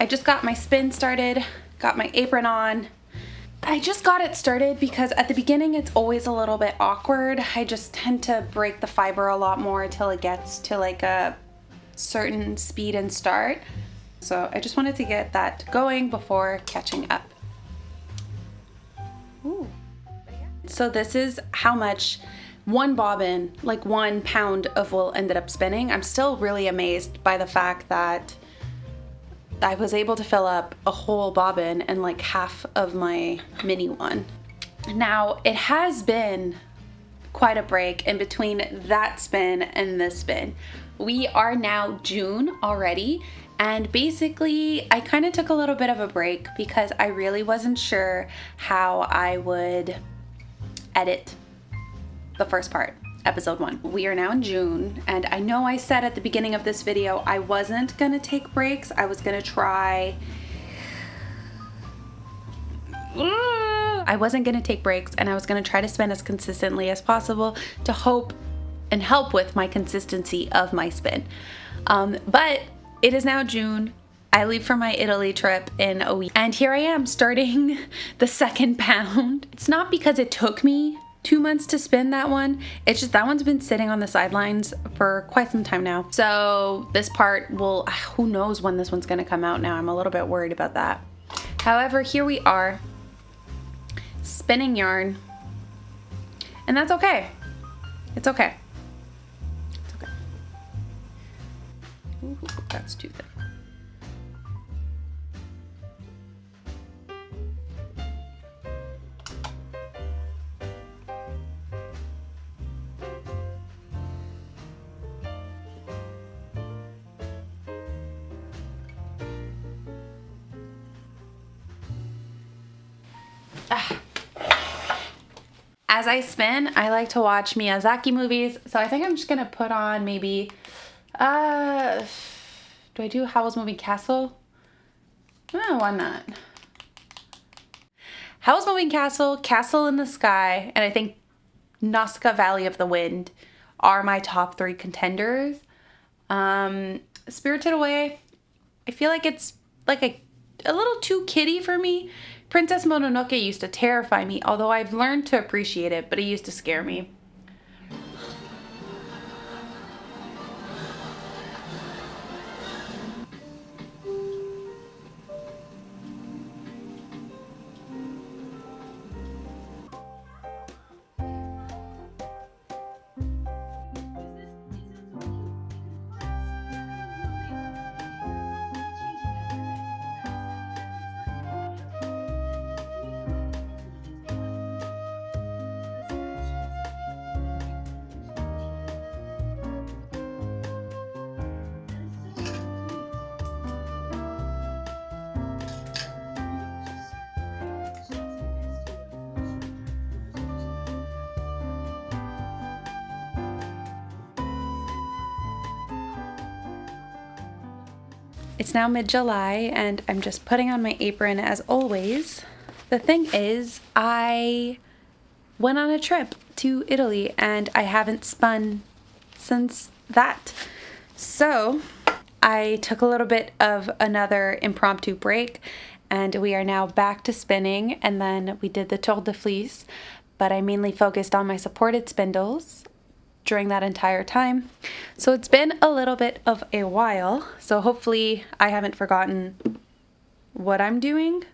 I just got my spin started, got my apron on. I just got it started because at the beginning it's always a little bit awkward. I just tend to break the fiber a lot more until it gets to like a certain speed and start. So I just wanted to get that going before catching up. Ooh. So this is how much one bobbin, like 1 pound of wool, ended up spinning. I'm still really amazed by the fact that I was able to fill up a whole bobbin and like half of my mini one. Now, it has been quite a break in between that spin and this spin. We are now June already, and basically I kind of took a little bit of a break because I really wasn't sure how I would edit the first part, episode 1. We are now in June, and I know I said at the beginning of this video I wasn't gonna take breaks. I was gonna try. I wasn't gonna take breaks, and I was gonna try to spin as consistently as possible to hope and help with my consistency of my spin. But it is now June. I leave for my Italy trip in a week, and here I am starting the 2nd pound. It's not because it took me 2 months to spin that one. It's just that one's been sitting on the sidelines for quite some time now. So this part will, who knows when this one's gonna come out now. I'm a little bit worried about that. However, here we are, spinning yarn, and that's okay. It's okay. It's okay. Ooh, that's too thick. As I spin, I like to watch Miyazaki movies, so I think I'm just gonna put on maybe, do I do Howl's Moving Castle? Oh, why not? Howl's Moving Castle, Castle in the Sky, and I think Nausicaa Valley of the Wind are my top 3 contenders. Spirited Away, I feel like it's like a little too kiddie for me. Princess Mononoke used to terrify me, although I've learned to appreciate it, but it used to scare me. It's now mid-July, and I'm just putting on my apron as always. The thing is, I went on a trip to Italy, and I haven't spun since that. So I took a little bit of another impromptu break, and we are now back to spinning, and then we did the tour de fleece, but I mainly focused on my supported spindles during that entire time. So it's been a little bit of a while, so hopefully I haven't forgotten what I'm doing.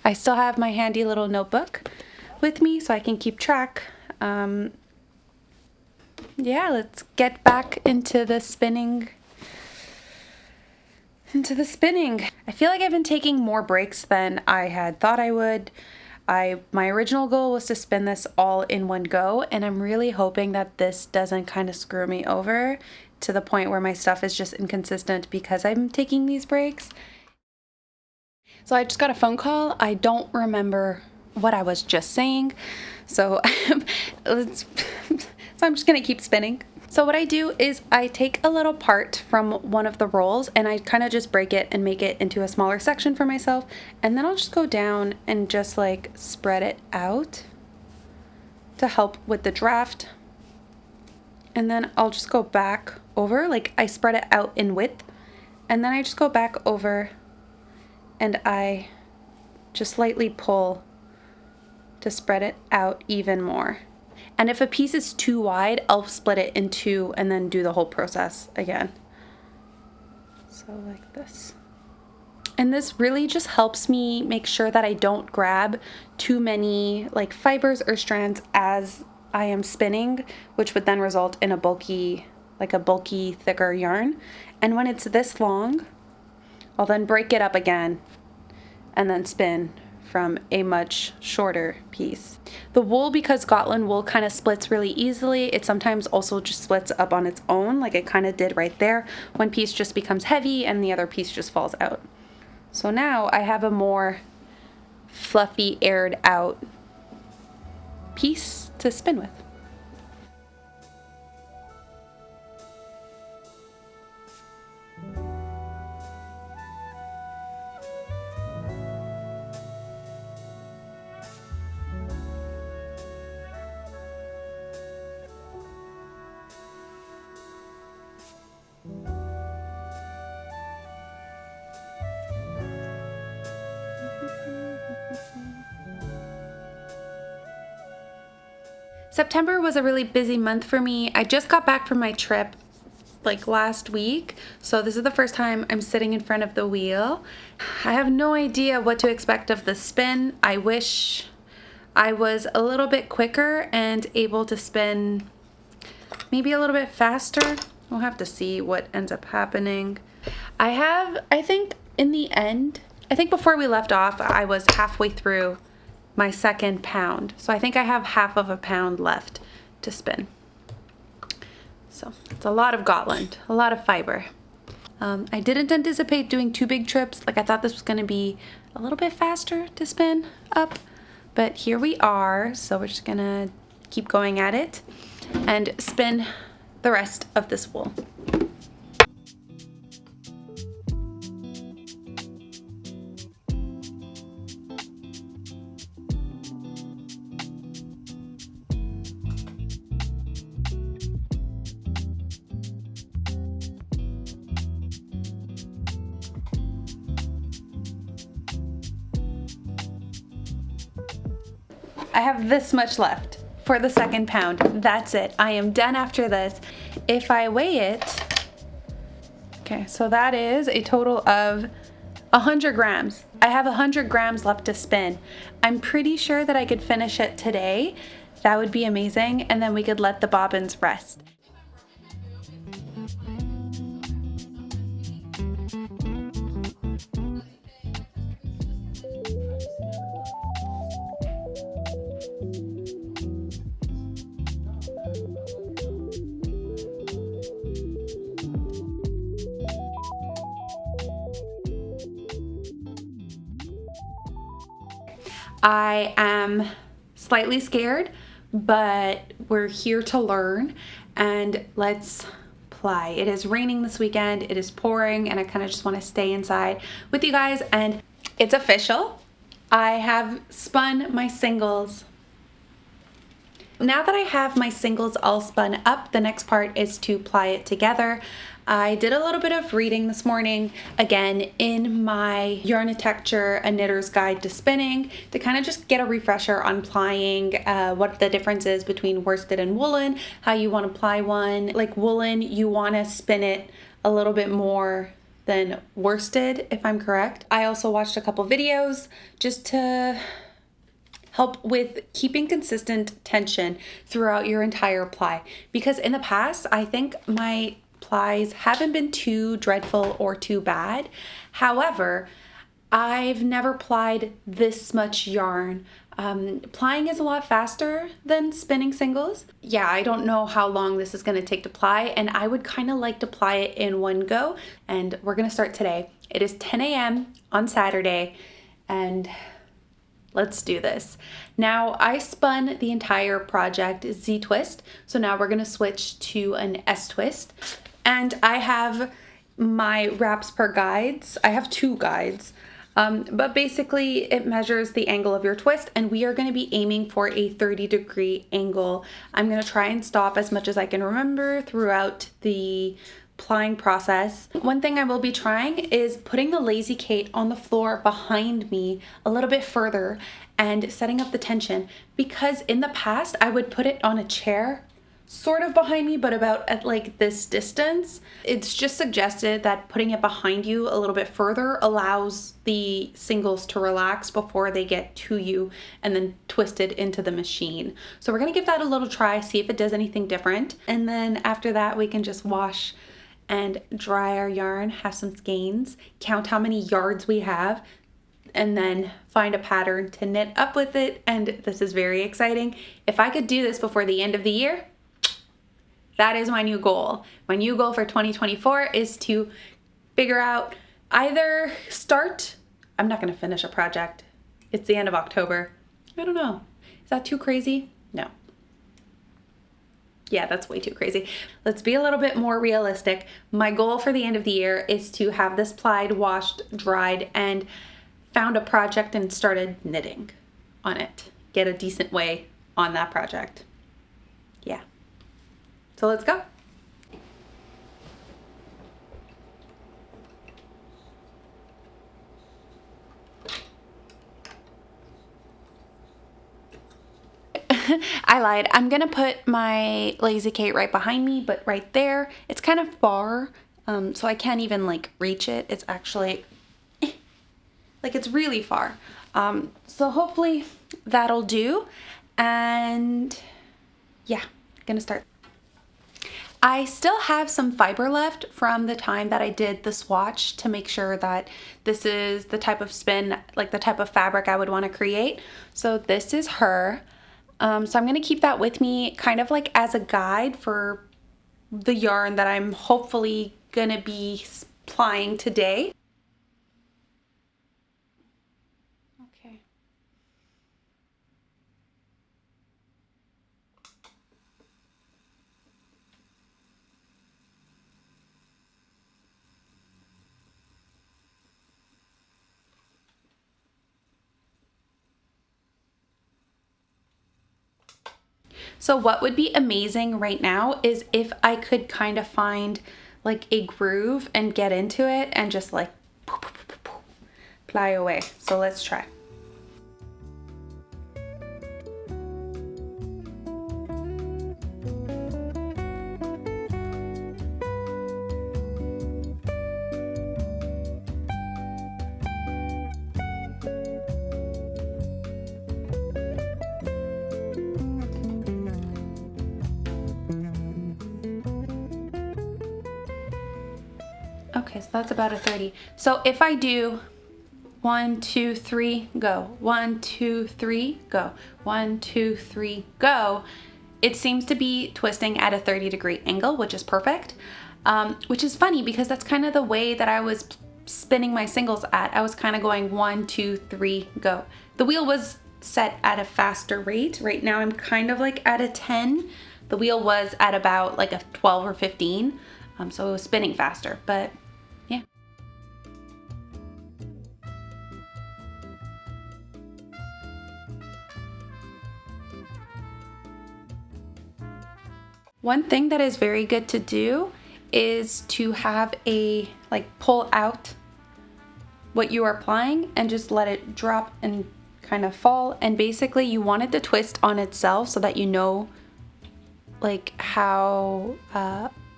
I still have my handy little notebook with me so I can keep track. Yeah, let's get back into the spinning. I feel like I've been taking more breaks than I had thought I would. My original goal was to spin this all in one go, and I'm really hoping that this doesn't kind of screw me over to the point where my stuff is just inconsistent because I'm taking these breaks. So I just got a phone call. I don't remember what I was just saying, so I'm just gonna keep spinning. So what I do is I take a little part from one of the rolls and I kind of just break it and make it into a smaller section for myself, and then I'll just go down and just like spread it out to help with the draft, and then I'll just go back over, like I spread it out in width, and then I just go back over and I just lightly pull to spread it out even more. And if a piece is too wide, I'll split it in two and then do the whole process again. So like this. And this really just helps me make sure that I don't grab too many like fibers or strands as I am spinning, which would then result in a bulky, thicker yarn. And when it's this long, I'll then break it up again and then spin from a much shorter piece. The wool, because Scotland wool kind of splits really easily, it sometimes also just splits up on its own, like it kind of did right there. One piece just becomes heavy and the other piece just falls out. So now I have a more fluffy, aired out piece to spin with. September was a really busy month for me. I just got back from my trip like last week, so this is the first time I'm sitting in front of the wheel. I have no idea what to expect of the spin. I wish I was a little bit quicker and able to spin maybe a little bit faster. We'll have to see what ends up happening. I think in the end, I think before we left off, I was halfway through my second pound. So I think I have half of a pound left to spin. So it's a lot of Gotland, a lot of fiber. I didn't anticipate doing two big trips. Like I thought this was gonna be a little bit faster to spin up, but here we are. So we're just gonna keep going at it and spin the rest of this wool. I have this much left for the second pound. That's it. I am done after this. If I weigh it, okay, so that is a total of 100 grams. I have 100 grams left to spin. I'm pretty sure that I could finish it today. That would be amazing, and then we could let the bobbins rest. I am slightly scared, but we're here to learn, and let's ply. It is raining this weekend, it is pouring, and I kind of just want to stay inside with you guys, and it's official. I have spun my singles. Now that I have my singles all spun up, the next part is to ply it together. I did a little bit of reading this morning, again, in my Yarnitecture, A Knitter's Guide to Spinning, to kind of just get a refresher on plying, what the difference is between worsted and woolen, how you want to ply one. Like woolen, you want to spin it a little bit more than worsted, if I'm correct. I also watched a couple videos just to help with keeping consistent tension throughout your entire ply, because in the past, I think my plies haven't been too dreadful or too bad. However, I've never plied this much yarn. Plying is a lot faster than spinning singles. Yeah, I don't know how long this is going to take to ply, and I would kind of like to ply it in one go, and we're going to start today. It is 10 a.m. on Saturday, and let's do this. Now, I spun the entire project Z-twist, so now we're going to switch to an S-twist. And I have my wraps per guides. I have two guides, but basically it measures the angle of your twist, and we are going to be aiming for a 30-degree angle. I'm going to try and stop as much as I can remember throughout the plying process. One thing I will be trying is putting the Lazy Kate on the floor behind me a little bit further and setting up the tension, because in the past I would put it on a chair sort of behind me, but about at like this distance. It's just suggested that putting it behind you a little bit further allows the singles to relax before they get to you and then twisted into the machine. So we're gonna give that a little try, see if it does anything different. And then after that, we can just wash and dry our yarn, have some skeins, count how many yards we have, and then find a pattern to knit up with it. And this is very exciting. If I could do this before the end of the year, that is my new goal. My new goal for 2024 is to figure out, either start, I'm not gonna finish a project. It's the end of October. I don't know. Is that too crazy? No. Yeah, that's way too crazy. Let's be a little bit more realistic. My goal for the end of the year is to have this plied, washed, dried, and found a project and started knitting on it. Get a decent way on that project. Yeah. So let's go. I lied. I'm gonna put my Lazy Kate right behind me, but right there. It's kind of far, so I can't even like reach it. It's actually like it's really far. So hopefully that'll do. And yeah, gonna start. I still have some fiber left from the time that I did the swatch to make sure that this is the type of spin, like the type of fabric I would want to create. So this is her. So I'm going to keep that with me kind of like as a guide for the yarn that I'm hopefully going to be plying today. Okay. So what would be amazing right now is if I could kind of find like a groove and get into it and just like ply away. So let's try. Okay, so that's about a 30. So if I do 1, 2, 3, go, 1, 2, 3, go, 1, 2, 3, go, it seems to be twisting at a 30-degree angle, which is perfect. Which is funny because that's kind of the way that I was spinning my singles at. I was kind of going 1, 2, 3, go. The wheel was set at a faster rate. Right now I'm kind of like at a 10. The wheel was at about like a 12 or 15. So it was spinning faster, but yeah. One thing that is very good to do is to have a, like, pull out what you are applying and just let it drop and kind of fall. And basically you want it to twist on itself so that you know like how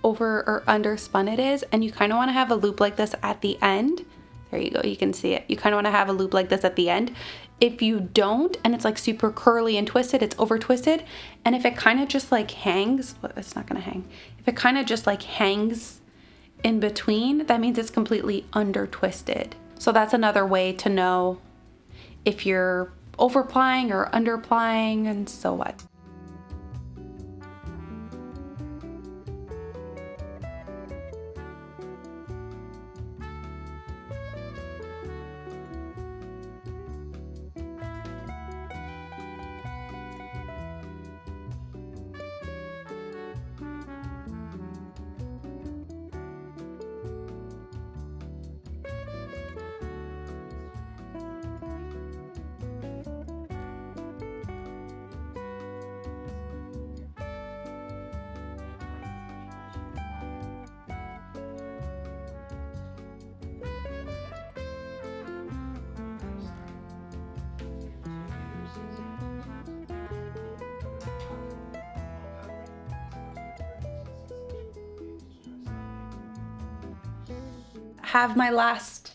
over or under spun it is. And you kind of want to have a loop like this at the end. There you go, you can see it. You kind of want to have a loop like this at the end. If you don't, and it's like super curly and twisted, it's over twisted. And if it kind of just like hangs, well, it's not gonna hang. If it kind of just like hangs in between, that means it's completely under twisted. So that's another way to know if you're over plying or under plying and so what. have my last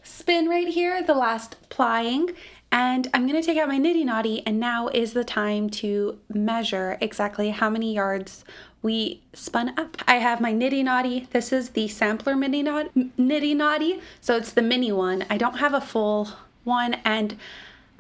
spin right here, the last plying, and I'm gonna take out my nitty knotty, and now is the time to measure exactly how many yards we spun up. I have my nitty knotty. This is the sampler nitty knotty, so it's the mini one. I don't have a full one, and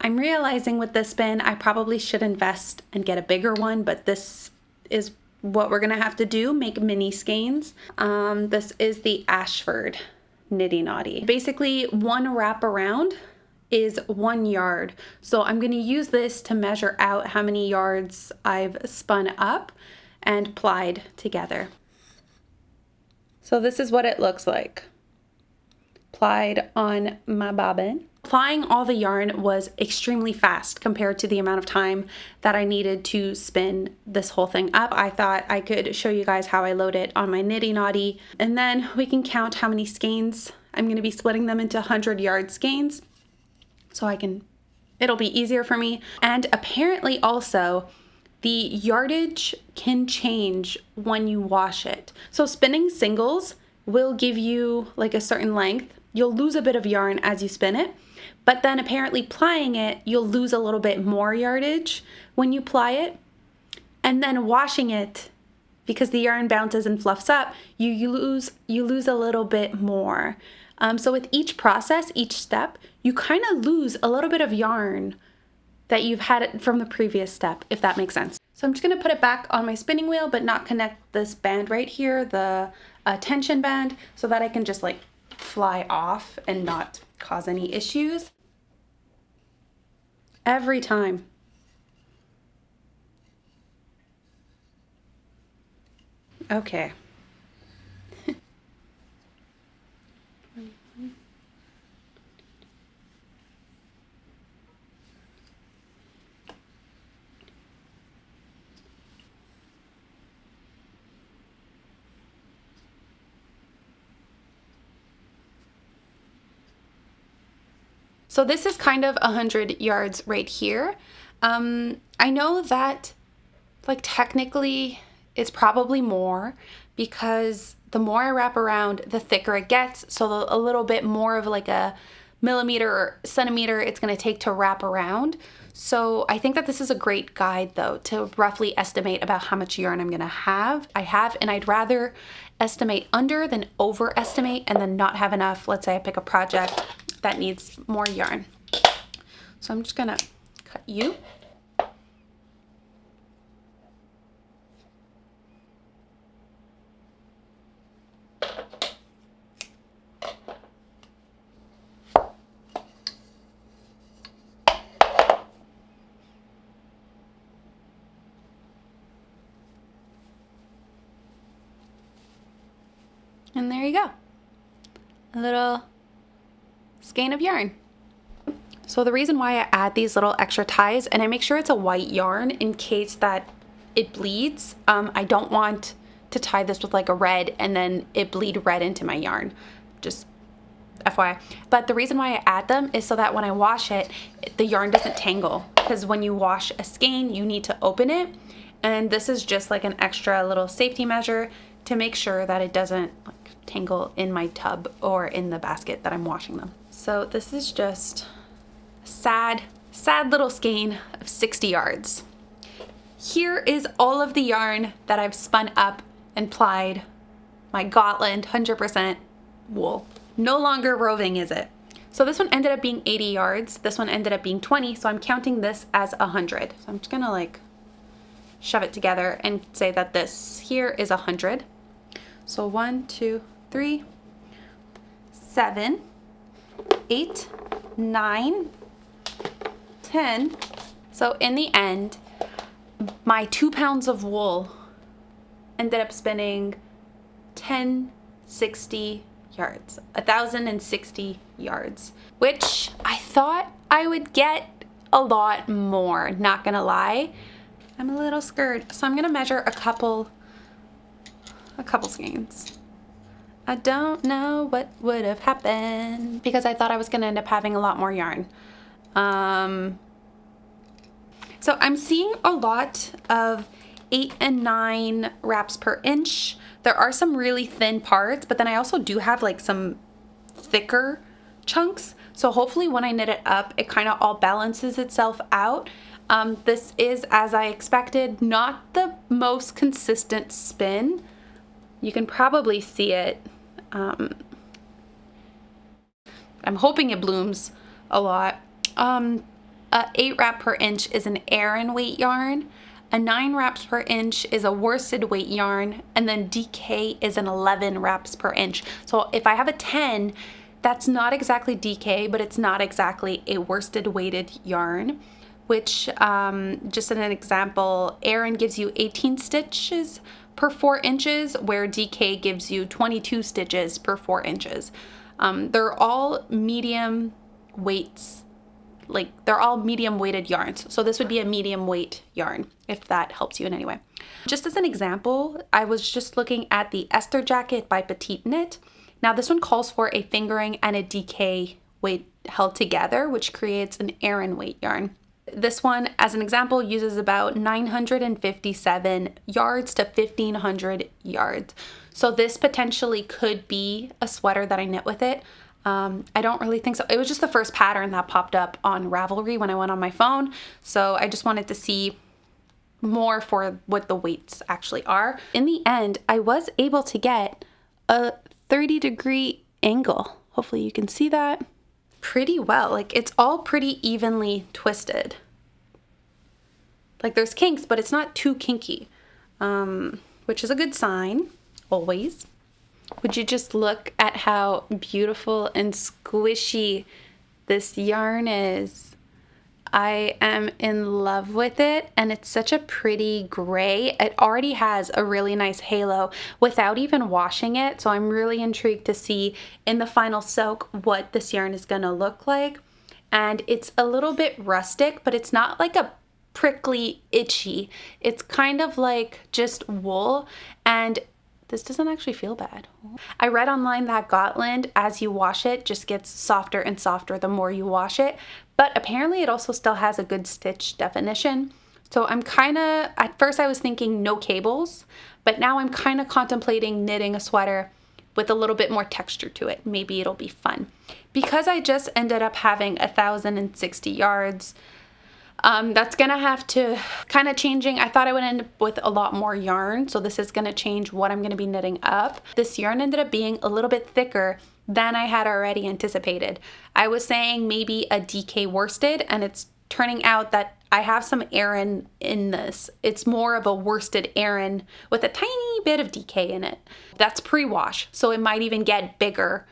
I'm realizing with this spin I probably should invest and get a bigger one, but this is what we're gonna have to do, make mini skeins. This is the Ashford nitty knotty. Basically, one wrap around is 1 yard. So I'm gonna use this to measure out how many yards I've spun up and plied together. So this is what it looks like, plied on my bobbin. Plying all the yarn was extremely fast compared to the amount of time that I needed to spin this whole thing up. I thought I could show you guys how I load it on my nitty knotty, and then we can count how many skeins. I'm gonna be splitting them into 100-yard skeins, so it'll be easier for me. And apparently also, the yardage can change when you wash it. So spinning singles will give you like a certain length. You'll lose a bit of yarn as you spin it, but then apparently plying it, you'll lose a little bit more yardage when you ply it. And then washing it, because the yarn bounces and fluffs up, you lose a little bit more. So with each process, each step, you kind of lose a little bit of yarn that you've had from the previous step, if that makes sense. So I'm just gonna put it back on my spinning wheel, but not connect this band right here, the tension band, so that I can just like fly off and not cause any issues. Every time. Okay. So this is kind of 100 yards right here. I know that like technically it's probably more, because the more I wrap around, the thicker it gets. So a little bit more of like a millimeter or centimeter it's gonna take to wrap around. So I think that this is a great guide though, to roughly estimate about how much yarn I'm gonna have. And I'd rather estimate under than overestimate and then not have enough. Let's say I pick a project that needs more yarn. So I'm just gonna cut you. And there you go. A little skein of yarn. So the reason why I add these little extra ties, and I make sure it's a white yarn in case that it bleeds. I don't want to tie this with like a red and then it bleed red into my yarn. Just FYI. But the reason why I add them is so that when I wash it, the yarn doesn't tangle. Because when you wash a skein, you need to open it. And this is just like an extra little safety measure to make sure that it doesn't like tangle in my tub or in the basket that I'm washing them. So this is just a sad little skein of 60 yards. Here is all of the yarn that I've spun up and plied. My Gotland 100% wool. No longer roving, is it? So this one ended up being 80 yards. This one ended up being 20, so I'm counting this as 100. So I'm just gonna like shove it together and say that this here is 100. So 1, 2, 3, 7, 8, 9, 10. So in the end, my 2 pounds of wool ended up spinning 1060 yards, 1,060 yards, which I thought I would get a lot more, not gonna lie. I'm a little scared, so I'm gonna measure a couple skeins. I don't know what would have happened because I thought I was gonna end up having a lot more yarn. So I'm seeing a lot of 8 and 9 wraps per inch. There are some really thin parts, but then I also do have like some thicker chunks. So hopefully when I knit it up, it kind of all balances itself out. This is, as I expected, not the most consistent spin. You can probably see it. I'm hoping it blooms a lot. 8 wrap per inch is an Aran weight yarn. A 9 wraps per inch is a worsted weight yarn, and then DK is an 11 wraps per inch. So if I have a 10, that's not exactly DK, but it's not exactly a worsted weighted yarn, which, just an example, Aran gives you 18 stitches per 4 inches, where DK gives you 22 stitches per 4 inches. They're all medium weights. Like, they're all medium weighted yarns. So this would be a medium weight yarn, if that helps you in any way. Just as an example, I was just looking at the Esther jacket by Petite Knit. Now this one calls for a fingering and a DK weight held together, which creates an Aran weight yarn. This one, as an example, uses about 957 yards to 1500 yards. So this potentially could be a sweater that I knit with it. I don't really think so. It was just the first pattern that popped up on Ravelry when I went on my phone. So I just wanted to see more for what the weights actually are. In the end, I was able to get a 30-degree angle. Hopefully you can see that pretty well. Like, it's all pretty evenly twisted. Like, there's kinks, but it's not too kinky, which is a good sign, always. Would you just look at how beautiful and squishy this yarn is? I am in love with it, and it's such a pretty gray. It already has a really nice halo without even washing it, so I'm really intrigued to see in the final soak what this yarn is gonna look like. And it's a little bit rustic, but it's not like a prickly, itchy. It's kind of like just wool, and this doesn't actually feel bad. I read online that Gotland, as you wash it, just gets softer and softer the more you wash it, but apparently it also still has a good stitch definition. So I'm kind of, at first I was thinking no cables, but now I'm kind of contemplating knitting a sweater with a little bit more texture to it. Maybe it'll be fun. Because I just ended up having 1,060 yards, that's gonna have to kind of changing. I thought I would end up with a lot more yarn, so this is gonna change what I'm gonna be knitting up. This yarn ended up being a little bit thicker than I had already anticipated. I was saying maybe a DK worsted, and it's turning out that I have some Aran in this. It's more of a worsted Aran with a tiny bit of DK in it. That's pre-wash, so it might even get bigger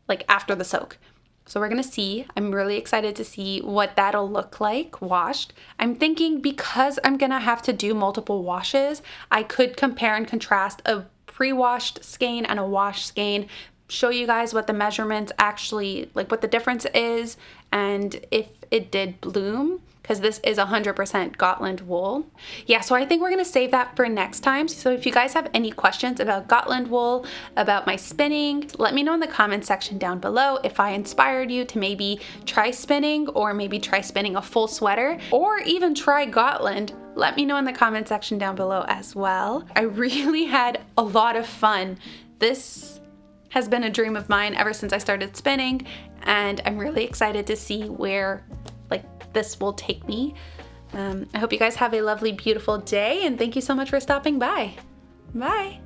like after the soak. So we're gonna see. I'm really excited to see what that'll look like washed. I'm thinking because I'm gonna have to do multiple washes, I could compare and contrast a pre-washed skein and a washed skein, show you guys what the measurements actually, like what the difference is, and if it did bloom, because this is 100% Gotland wool. Yeah, so I think we're gonna save that for next time. So if you guys have any questions about Gotland wool, about my spinning, let me know in the comment section down below if I inspired you to maybe try spinning, or maybe try spinning a full sweater, or even try Gotland. Let me know in the comment section down below as well. I really had a lot of fun. This has been a dream of mine ever since I started spinning, and I'm really excited to see where this will take me. I hope you guys have a lovely, beautiful day, and thank you so much for stopping by. Bye.